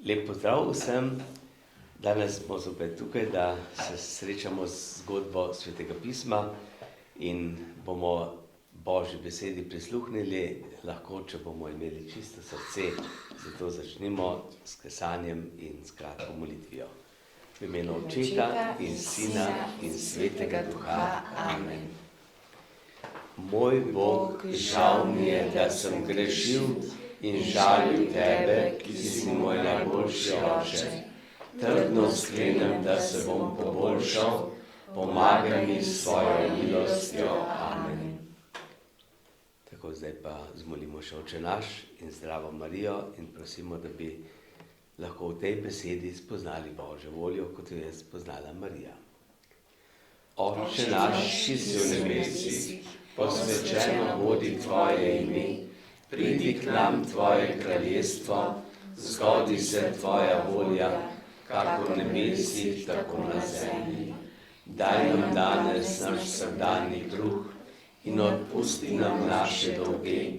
Lep pozdrav vsem. Danes smo zopet tukaj, da se srečamo z zgodbo Svetega pisma in bomo Božji besedi prisluhnili, lahko, če bomo imeli čisto srce. Zato začnimo s klesanjem in s kratko molitvijo. V imenu Očeta in Sina in Svetega Duha. Amen. Moj Bog, žal mi je, da sem grešil in žalil Tebe, ki si moj najboljši oče. Trdno sklenem, da se bom poboljšal, pomagaj mi s svojo milostjo. Amen. Tako, zdaj pa zmolimo še Oče naš in Zdravo Marijo in prosimo, da bi lahko v tej besedi spoznali Božjo voljo, kot jo je spoznala Marija. Oče naš, ki si v nebesih, posvečeno bodi Tvoje ime, pridi k nam Tvoje kraljestvo, zgodi se Tvoja volja, kako v nebesih, tako na zemlji. Daj nam danes naš vsakdanji kruh in odpusti nam naše dolge,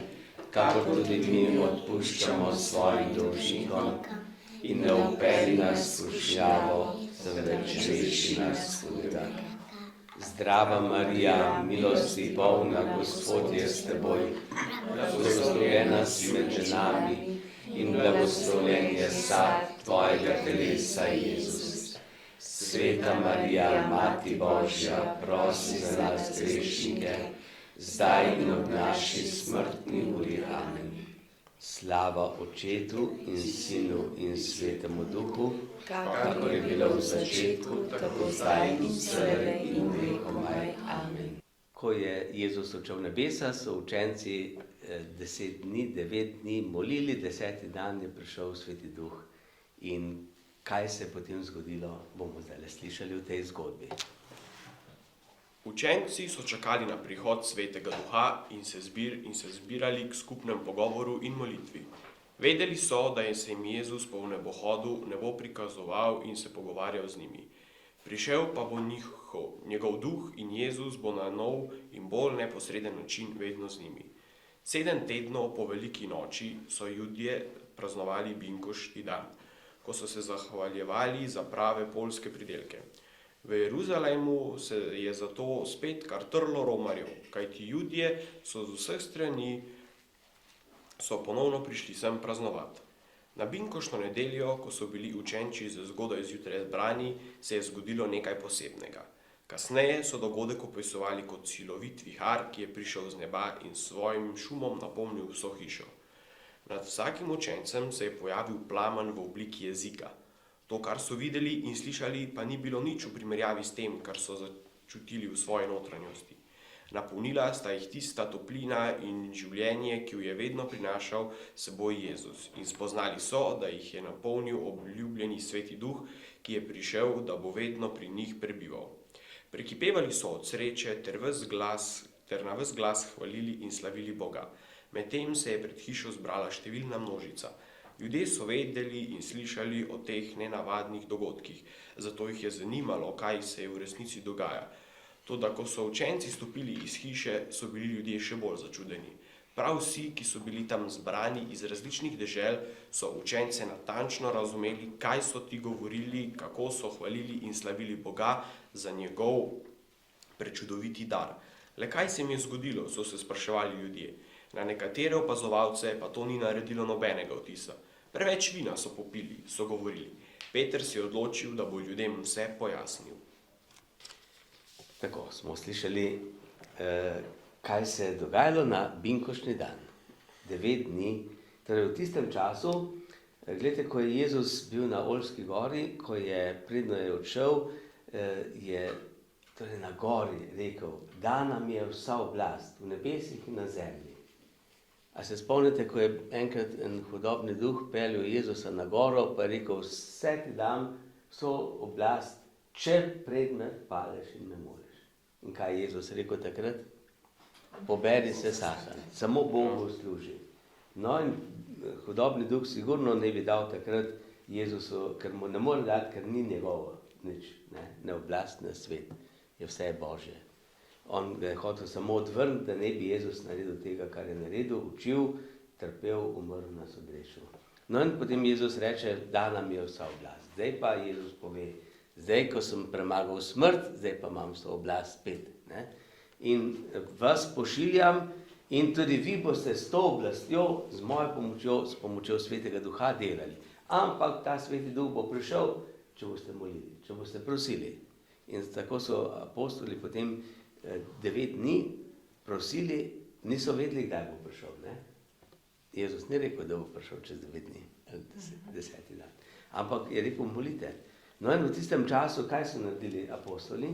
kakor tudi mi odpuščamo svojim dolžnikom, in ne vpelji nas v skušnjavo, temveč reši nas hudega. Zdrava Marija, milosti polna, Gospod je s teboj, blagoslovljena si med ženami in blagoslovljen je sad Tvojega telesa, Jezus. Sveta Marija, Mati Božja, prosi za nas grešnike, zdaj in ob naši smrtni uri. Amen. Slava Očetu in Sinu in Svetemu Duhu, kakor je bilo v začetku, tako zdaj in vselej in vekomaj. Amen. Ko je Jezus odšel v nebesa, so učenci 10 dni, 9 dni molili, 10. dan je prišel Sveti Duh. In kaj se je potem zgodilo, bomo zdaj slišali v tej zgodbi. Učenci so čakali na prihod Svetega Duha in se zbirali k skupnem pogovoru in molitvi. Vedeli so, da se jim Jezus po nebohodu ne bo prikazoval in se pogovarjal z njimi. Prišel pa bo njegov duh in Jezus bo na nov in bolj neposreden način vedno z njimi. 7 tednov po veliki noči so Judje praznovali binkoštni dan, ko so se zahvaljevali za prave poljske pridelke. V Jeruzalemu se je zato spet kar trlo romarjev, kajti Judje so z vseh strani ponovno prišli sem praznovati. Na binkoštno nedeljo, ko so bili učenci zgodaj zjutraj zbrani, se je zgodilo nekaj posebnega. Kasneje so dogodek opisovali kot silovit vihar, ki je prišel z neba in s svojim šumom napolnil vso hišo. Nad vsakim učencem se je pojavil plamen v obliki jezika. To, kar so videli in slišali, pa ni bilo nič v primerjavi s tem, kar so začutili v svoji notranjosti. Napolnila sta jih tista toplina in življenje, ki jo je vedno prinašal s seboj Jezus. In spoznali so, da jih je napolnil obljubljeni Sveti Duh, ki je prišel, da bo vedno pri njih prebival. Prekipevali so od sreče ter na ves glas hvalili in slavili Boga. Medtem se je pred hišo zbrala številna množica. Ljudje so vedeli in slišali o teh nenavadnih dogodkih, zato jih je zanimalo, kaj se je v resnici dogaja. Toda, ko so učenci stopili iz hiše, so bili ljudje še bolj začudeni. Prav vsi, ki so bili tam zbrani iz različnih dežel, so učence natančno razumeli, kaj so ti govorili, kako so hvalili in slavili Boga za njegov prečudoviti dar. Le kaj se jim je zgodilo, so se spraševali ljudje. Na nekatere opazovalce pa to ni naredilo nobenega vtisa. Preveč vina so popili, so govorili. Peter si je odločil, da bo ljudem vse pojasnil. Tako, smo slišali, kaj se je dogajalo na binkoštni dan. 9 dni, torej v tistem času, gledajte, ko je Jezus bil na Oljski gori, ko je predno je odšel, je torej na gori rekel, da nam je vsa oblast v nebesih in na zemlji. A se spomnite, ko je enkrat en hudobni duh peljal Jezusa na goro, pa je rekel, vse ti dam, vso oblast, če pred me padeš in me moliš. In kaj je Jezus rekel takrat? Poberi se sašan, samo Bogu služi. No in hudobni duh sigurno ne bi dal takrat Jezusu, ker mu ne more dati, ker ni njegovo nič, ne oblast, ne svet, je vse Božje. On ga je hotel samo odvrniti, da ne bi Jezus naredil tega, kar je naredil, učil, trpel, umrl na sodrešu. No in potem Jezus reče, da nam je vsa oblast. Zdaj pa Jezus pove, zdaj, ko sem premagal smrt, zdaj pa imam vso oblast spet. Ne? In vas pošiljam in tudi vi boste s to oblastjo, z mojo pomočjo, s pomočjo Svetega Duha delali. Ampak ta Sveti Duh bo prišel, če boste molili, če boste prosili. In tako so apostoli potem 9 dni prosili, niso vedeli, kdaj bo prišel. Ne? Jezus ni rekel, da bo prišel čez 9 dni, 10. dan. Ampak je rekel, molite. No in v tistem času, kaj so naredili apostoli?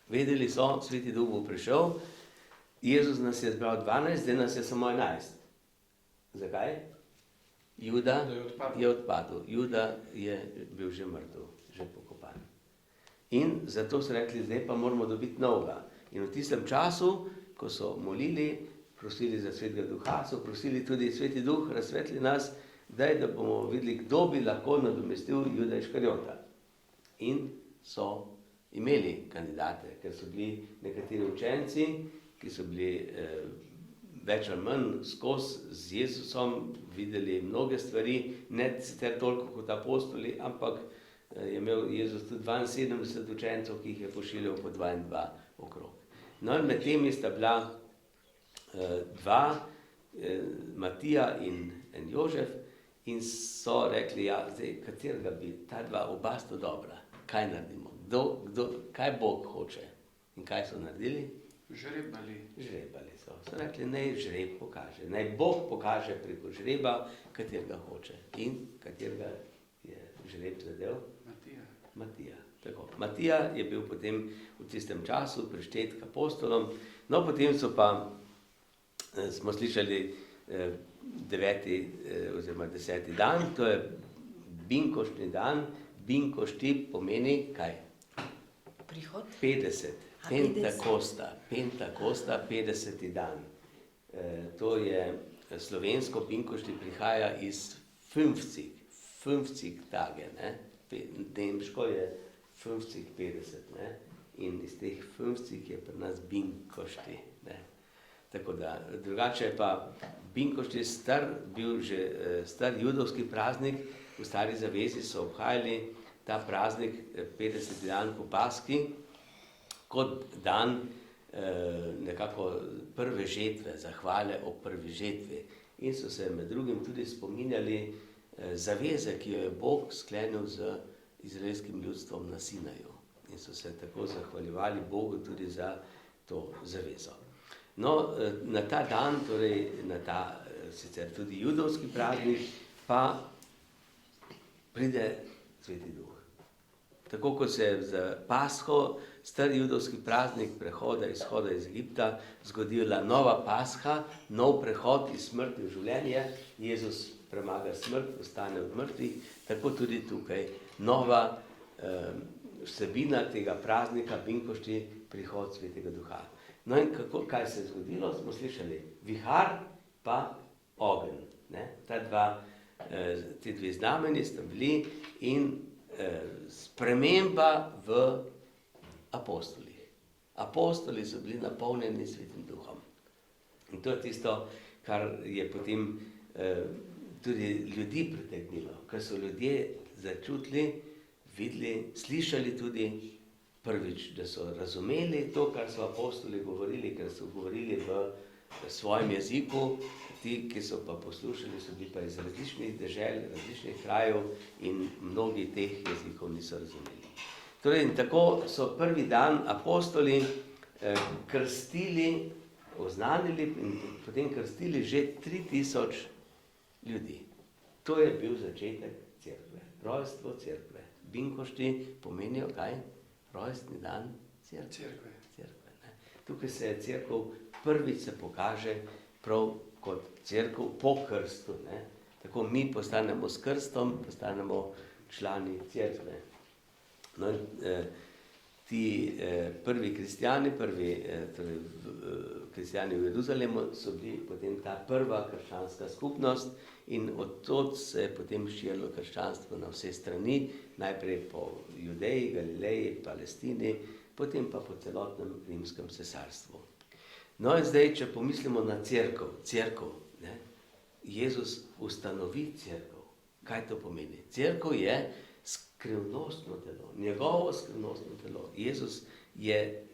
Vedeli so, Sveti Duh bo prišel, Jezus nas je zbral 12, zdaj nas je samo 11. Zakaj? Juda je odpadel. Juda je bil že mrtev, že pokopan. In zato so rekli, zdaj pa moramo dobiti novega. In v tistem času, ko so molili, prosili za Svetega Duha, so prosili tudi Sveti Duh, razsvetli nas, da bomo videli, kdo bi lahko nadomestil Juda Iškariota. In so imeli kandidate, ker so bili nekateri učenci, ki so bili več ali manj skozi z Jezusom, videli mnoge stvari, ne sicer toliko kot apostoli, ampak je imel Jezus tudi 72 učencev, ki jih je pošiljal po 2 in 2 okrog. No in med temi sta bila 2, Matija in Jožef, in so rekli, ja, zdaj, katerega bi, ta 2, oba sta dobra, kaj naredimo, kaj Bog hoče. In kaj so naredili? Žrebali so. So rekli, naj žreb pokaže, naj Bog pokaže preko žreba, katerega hoče. In katerega je žreb zadel? Matija. Tako. Matija je bil potem v tistem času prištet k apostolom, no potem so pa, smo slišali 9. oziroma 10. dan, to je binkoštni dan, binkošti pomeni kaj? Prihod? 50. Pentakosta, 50. dan. To je slovensko binkošti prihaja iz 50 tage, ne? Nemško je 50, ne? In iz teh 50 je pri nas binkošti, ne? Tako da, drugače pa binkošti bil že star judovski praznik, v Stari zavezi so obhajali ta praznik 50. dan po Paski, kot dan nekako prve žetve, zahvale o prvi žetvi. In so se med drugim tudi spominjali zaveze, ki jo je Bog sklenil z izraelskim ljudstvom na Sinaju. In so se tako zahvaljevali Bogu tudi za to zavezo. No, na ta dan, torej na ta sicer tudi judovski praznik, pa pride Sveti Duh. Tako kot se za Pasho, star judovski praznik prehoda, izhoda iz Egipta, zgodila nova Pasha, nov prehod iz smrti v življenje, Jezus premaga smrt, ostane od mrtvih, tako tudi tukaj nova vsebina tega praznika, binkošti, prihod Svetega Duha. No in kaj se je zgodilo, smo slišali, vihar pa ogenj. Ti 2 znamenji sta bili in sprememba v apostolih. Apostoli so bili napolnjeni Svetim Duhom. In to je tisto, kar je potem tudi ljudi pritegnilo, ker so ljudje začutili, videli, slišali tudi prvič, da so razumeli to, kar so apostoli govorili, ker so govorili v svojem jeziku, ti, ki so pa poslušali, so bili pa iz različnih dežel, različnih krajev in mnogi teh jezikov niso razumeli. Torej, in tako so prvi dan apostoli krstili, oznanili in potem krstili že 3000 ljudi. To je bil začetek cerkve, rojstvo cerkve. Binkošti pomenijo kaj? Rojstni dan cerkve. Tukaj se je cerkev prvič se pokaže prav kot cerkev po krstu. Ne? Tako mi postanemo s krstom, postanemo člani cerkve. No, ti prvi kristjani, kristjani v Jeruzalemu so bili potem ta prva krščanska skupnost in odtod se je potem širilo krščanstvo na vse strani, najprej po Judeji, Galileji, Palestini, potem pa po celotnem rimskem cesarstvu. No in zdaj, če pomislimo na cerkev, ne? Jezus ustanovi cerkev. Kaj to pomeni? Cerkev je skrivnostno telo, njegovo skrivnostno telo. Jezus je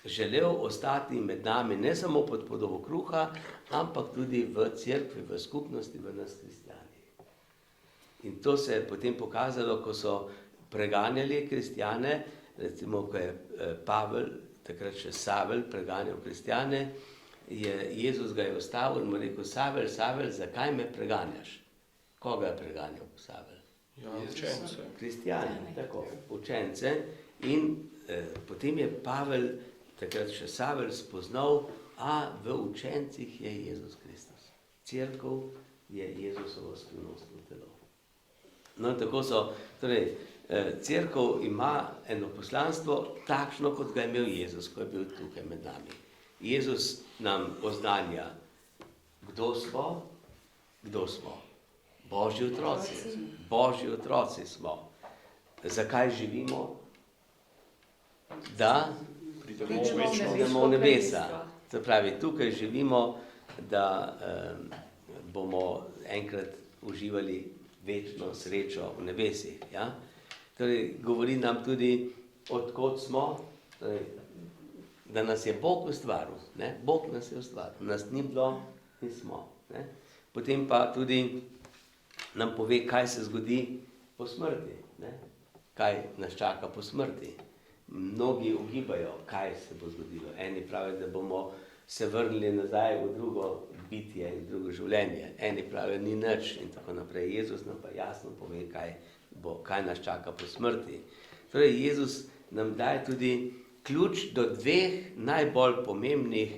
želel ostati med nami ne samo pod podobo kruha, ampak tudi v cerkvi, v skupnosti, v nas kristijanih. In to se je potem pokazalo, ko so preganjali kristijane, recimo, ko je Pavel, takrat še Savel, preganjal kristijane, Jezus ga je ustavil in mu rekel: Savel, Savel, zakaj me preganjaš? Koga je preganjal Savel? Ja, učence. Kristijane, tako, učence. In potem je Pavel, takrat še Savel, spoznal, v učencih je Jezus Kristus. Cerkev je Jezusovo skrivnostno telo. No, tako so, torej, cerkev ima eno poslanstvo takšno, kot ga je imel Jezus, ko je bil tukaj med nami. Jezus nam oznanja, kdo smo. Kdo smo? Božji otroci. Božji otroci smo. Zakaj živimo? Da pridemo v nebesa. To pravi, tukaj živimo, da bomo enkrat uživali večno srečo v nebesih. Ja? Torej, govori nam tudi, odkot smo, torej, da nas je Bog ustvaril. Ne? Bog nas je ustvaril. Nas ni bilo, nismo. Ne? Potem pa tudi nam pove, kaj se zgodi po smrti. Ne? Kaj nas čaka po smrti. Mnogi ugibajo, kaj se bo zgodilo. Eni pravijo, da bomo se vrnili nazaj v drugo bitje in drugo življenje. Eni pravijo, ni nič in tako naprej. Jezus nam pa jasno pove, kaj nas čaka po smrti. Torej, Jezus nam daje tudi ključ do dveh najbolj pomembnih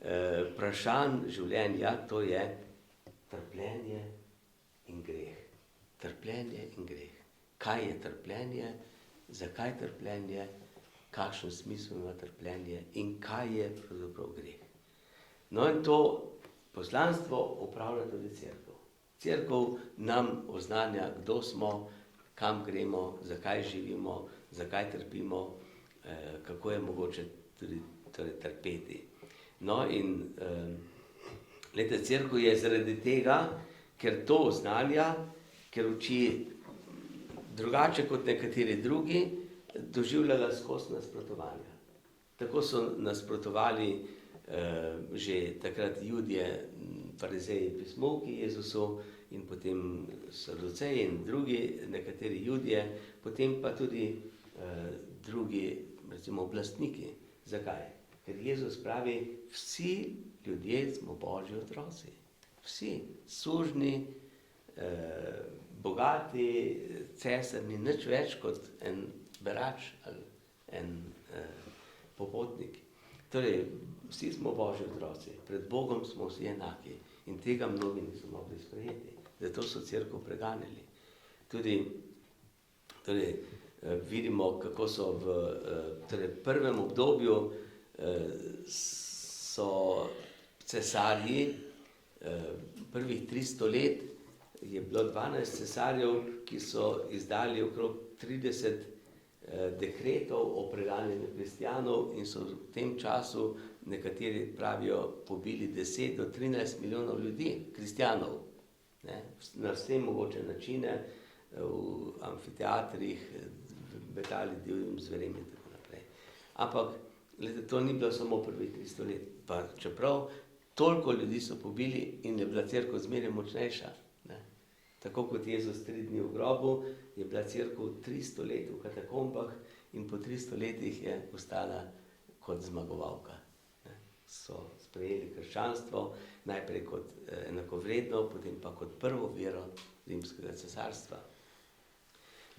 vprašanj življenja, to je trpljenje in greh. Trpljenje in greh. Kaj je trpljenje? Zakaj trpljenje? Kakšen smisel ima trpljenje in kaj je pravzaprav greh. No in to poslanstvo upravlja tudi cerkev. Cerkev nam oznanja, kdo smo, kam gremo, zakaj živimo, zakaj trpimo, kako je mogoče tudi trpeti. No in cerkev je zaradi tega, ker to oznanja, ker uči drugače kot nekateri drugi, doživljala skozi nasprotovanja. Tako so nasprotovali že takrat Judje, farizeji, pismovki Jezusu in potem Saduceji in drugi, nekateri Judje, potem pa tudi drugi, recimo, oblastniki. Zakaj? Ker Jezus pravi, vsi ljudje smo Božji otroci. Vsi, sužni, bogati, cesar ni nič več kot en berač ali en popotnik. Torej, vsi smo Božji otroci, pred Bogom smo vsi enaki in tega mnogi niso mogli sprejeti. Zato so cerkev preganjali. Tudi vidimo, kako so v prvem obdobju so cesarji, prvih 300 let je bilo 12 cesarjev, ki so izdali okrog 30 dekretov o preganjanju kristjanov in so v tem času, nekateri pravijo, pobili 10 do 13 milijonov ljudi, kristjanov, ne? Na vse mogoče načine, v amfiteatrih, metali divjim zverem in tako naprej. Ampak, glede, to ni bilo samo prvih 300 let, pa čeprav toliko ljudi so pobili in je bila cerkev zmeraj močnejša. Tako kot Jezus 3 dni v grobu, je bila cerkev 300 let v katakombah in po 300 letih je postala kot zmagovalka. So sprejeli krščanstvo, najprej kot enakovredno, potem pa kot prvo vero rimskega cesarstva.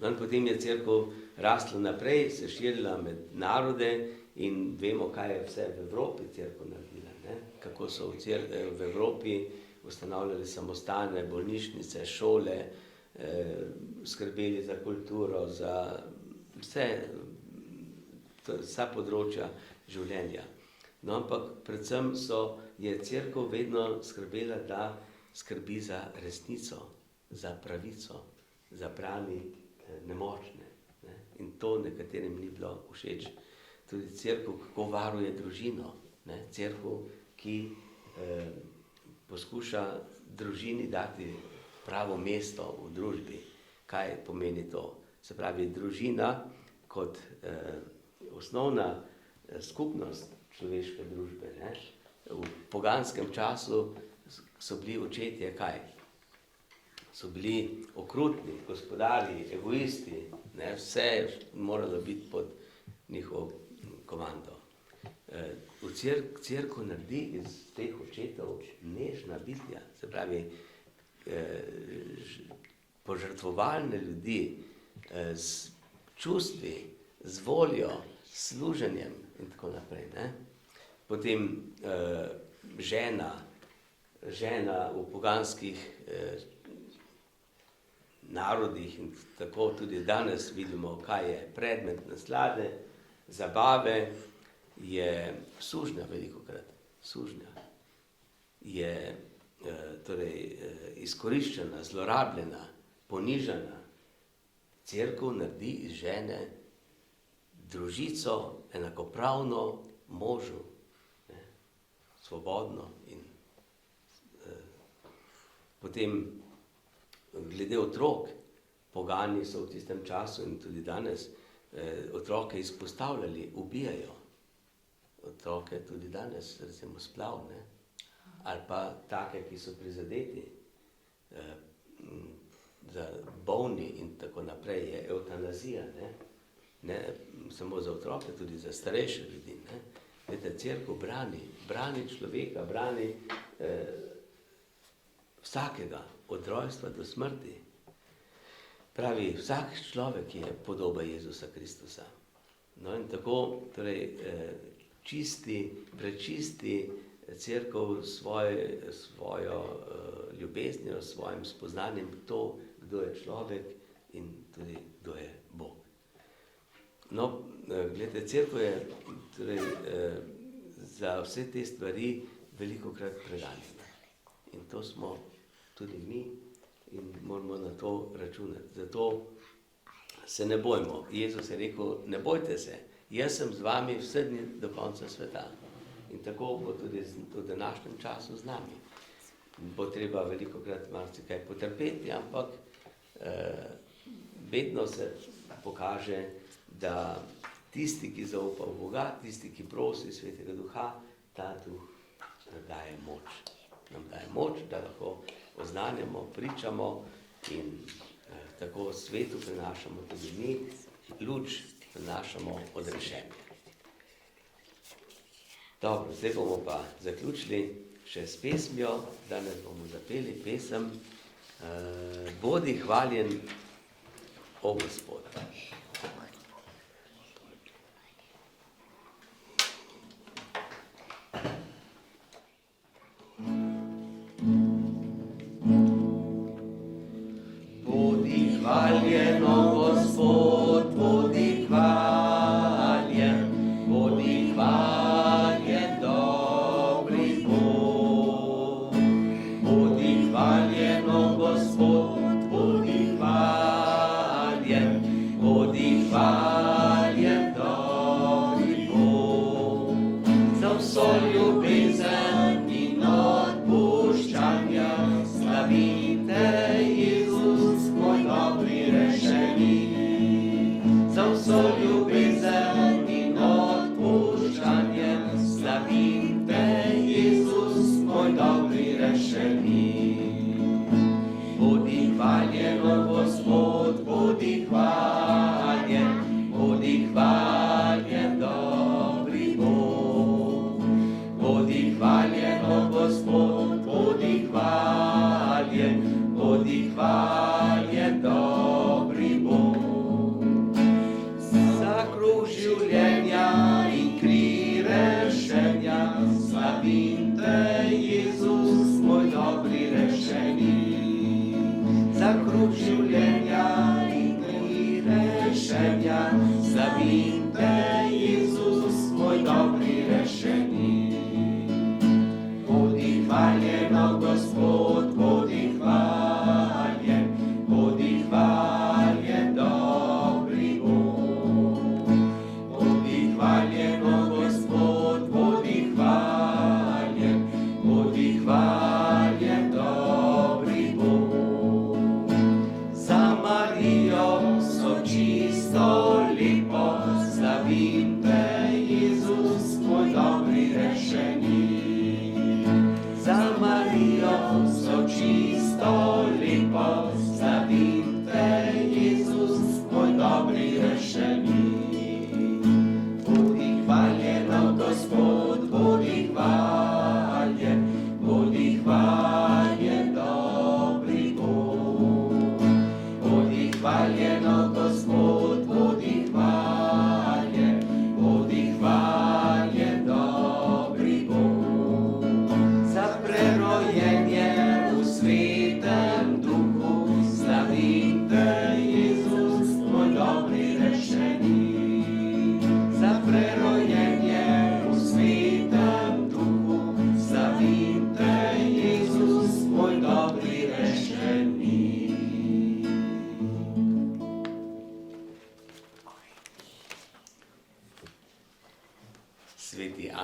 No in potem je cerkev rasla naprej, se širila med narode in vemo, kaj je vse v Evropi cerkev naredila. Ne? Kako so v Evropi ustanavljali samostane, bolnišnice, šole, skrbeli za kulturo, za vsa področja življenja. No, ampak predvsem je cerkev vedno skrbela, da skrbi za resnico, za pravico, za brani nemočne. Ne? In to nekaterim ni bilo všeč. Tudi cerkev, kako varuje družino. Ne? Cerkev, ki poskuša družini dati pravo mesto v družbi. Kaj pomeni to? Se pravi, družina kot osnovna skupnost človeške družbe. Ne? V poganskem času so bili očetje kaj? So bili okrutni, gospodari, egoisti, ne? Vse je moralo biti pod njihovo komando. Cerkev naredi iz teh očetov nežna bitja, se pravi, požrtvovalne ljudi z čustvi, z voljo, s služenjem in tako naprej. Ne? Potem žena v poganskih narodih in tako tudi danes vidimo, kaj je predmet naslade, zabave, je sužnja velikokrat. Sužnja je torej izkoriščena, zlorabljena, ponižana. Cerkev naredi iz žene družico enakopravno možu, ne, svobodno in potem glede otrok, pogani so v tistem času in tudi danes otroke izpostavljali, ubijajo. Otroke tudi danes, recimo splav, ne, ali pa take, ki so prizadeti, za bolni in tako naprej, je evtanazija, ne samo za otroke, tudi za starejše ljudi. Vete, cerkev brani človeka, brani vsakega, od rojstva do smrti. Pravi, vsak človek je podoba Jezusa Kristusa. No in tako, torej, prečisti cerkev svojo ljubeznijo, svojim spoznanjem to, kdo je človek in tudi kdo je Bog. No, gledajte, cerkev je torej, za vse te stvari velikokrat preganjena. In to smo tudi mi in moramo na to računati. Zato se ne bojmo. Jezus je rekel, ne bojte se, jaz sem z vami vse dni do konca sveta. In tako bo tudi v današnjem času z nami. Bo treba velikokrat marsikaj potrpeti, ampak vedno se pokaže, da tisti, ki zaupa v Boga, tisti, ki prosi Svetega Duha, ta Duh daje moč. Nam daje moč, da lahko oznanjamo, pričamo in tako svetu prinašamo tudi mi, luč prinašamo odrešenje. Dobro, zdaj bomo pa zaključili še s pesmijo. Danes bomo zapeli pesem Bodi hvaljen, o Gospod. Hvaljen, o Gospod, bodi hvaljen, dobri Bog. Bodi hvaljen, o Gospod, bodi hvaljen, dobri Bog. Za vso ljubezen in odpuščanja slavite Jezus, moj dobri rešenik. Za vso ljubezen in odpuščanje slavite Jezus, moj dobri rešenik. Bodi hvaljen, o Gospod, bodi hvaljen, dobri Bog. Bodi hvaljen, o Gospod, bodi hvaljen, dobri Bog. Za kruh življenja in kri rešenja slavim te, Jezus, moj dobri rešenik. Za kruh življenja in kri rešenja slavim te, Jezus, moj dobri rešenik. Bodi hvaljen, o Gospod, bodi hvaljen, dobri Bog. Bodi hvaljen, o Gospod, bodi hvaljen, dobri Bog.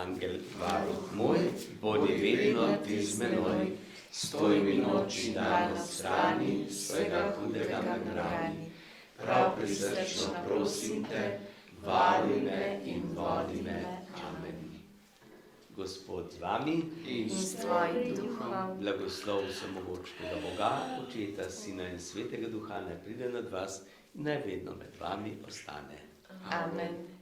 angel, varuh moj, bodi vedno ti z menoj, stoj mi noč in dan na strani, vsega hudega me brani. Prav prisrčno prosim te, varuj me in vodi me. Amen. Gospod z vami In s tvojim duhom. Blagoslov vsemogočnega Boga, Očeta, Sina in Svetega Duha, naj pride nad vas in naj vedno med vami ostane. Amen.